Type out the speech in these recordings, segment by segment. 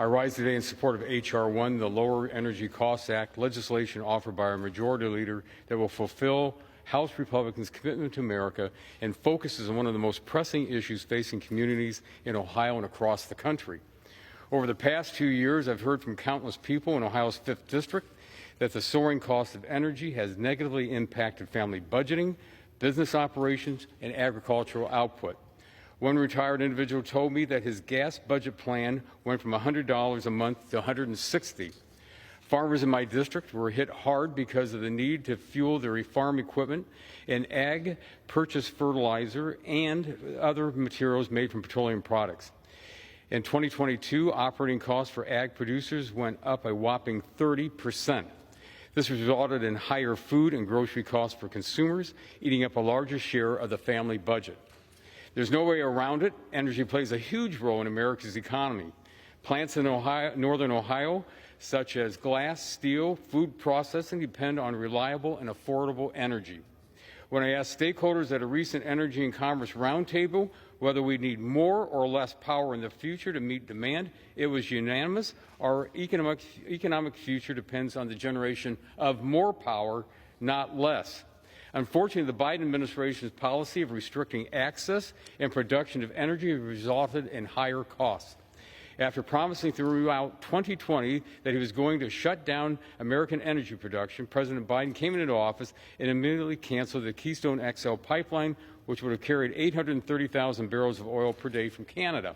I rise today in support of H.R. 1, the Lower Energy Costs Act, legislation offered by our Majority Leader that will fulfill House Republicans' commitment to America and focuses on one of the most pressing issues facing communities in Ohio and across the country. Over the past 2 years, I've heard from countless people in Ohio's 5th District that the soaring cost of energy has negatively impacted family budgeting, business operations, and agricultural output. One retired individual told me that his gas budget plan went from $100 a month to $160. Farmers in my district were hit hard because of the need to fuel their farm equipment and ag purchase fertilizer and other materials made from petroleum products. In 2022, operating costs for ag producers went up a whopping 30%. This resulted in higher food and grocery costs for consumers, eating up a larger share of the family budget. There's no way around it. Energy plays a huge role in America's economy. Plants in northern Ohio, such as glass, steel, food processing, depend on reliable and affordable energy. When I asked stakeholders at a recent Energy and Commerce Roundtable whether we need more or less power in the future to meet demand, it was unanimous. Our economic future depends on the generation of more power, not less. Unfortunately, the Biden administration's policy of restricting access and production of energy resulted in higher costs. After promising throughout 2020 that he was going to shut down American energy production, President Biden came into office and immediately canceled the Keystone XL pipeline, which would have carried 830,000 barrels of oil per day from Canada.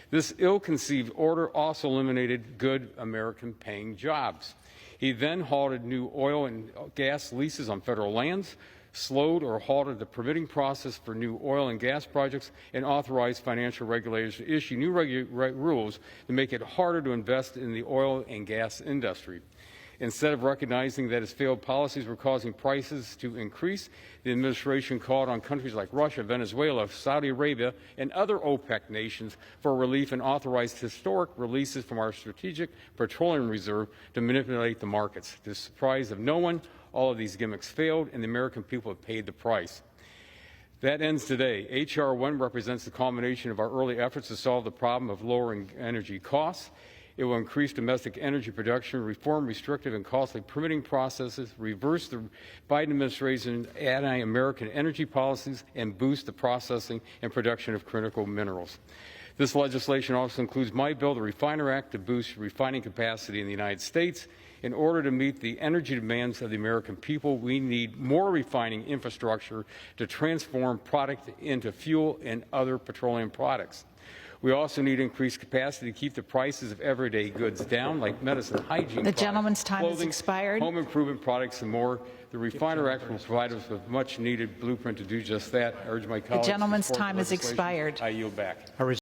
This ill-conceived order also eliminated good American-paying jobs. He then halted new oil and gas leases on federal lands, slowed or halted the permitting process for new oil and gas projects, and authorized financial regulators to issue new rules to make it harder to invest in the oil and gas industry. Instead of recognizing that his failed policies were causing prices to increase, the administration called on countries like Russia, Venezuela, Saudi Arabia, and other OPEC nations for relief and authorized historic releases from our strategic petroleum reserve to manipulate the markets. To the surprise of no one, all of these gimmicks failed, and the American people have paid the price. That ends today. H.R. 1 represents the culmination of our early efforts to solve the problem of lowering energy costs. It will increase domestic energy production, reform restrictive and costly permitting processes, reverse the Biden administration's anti-American energy policies, and boost the processing and production of critical minerals. This legislation also includes my bill, the Refiner Act, to boost refining capacity in the United States. In order to meet the energy demands of the American people, we need more refining infrastructure to transform product into fuel and other petroleum products. We also need increased capacity to keep the prices of everyday goods down, like medicine, hygiene The products, gentleman's time has clothing, expired. home improvement products, and more. The Refiner Act will provide us with much-needed blueprint to do just that. I urge my colleagues The gentleman's to support time has legislation. expired. I yield back.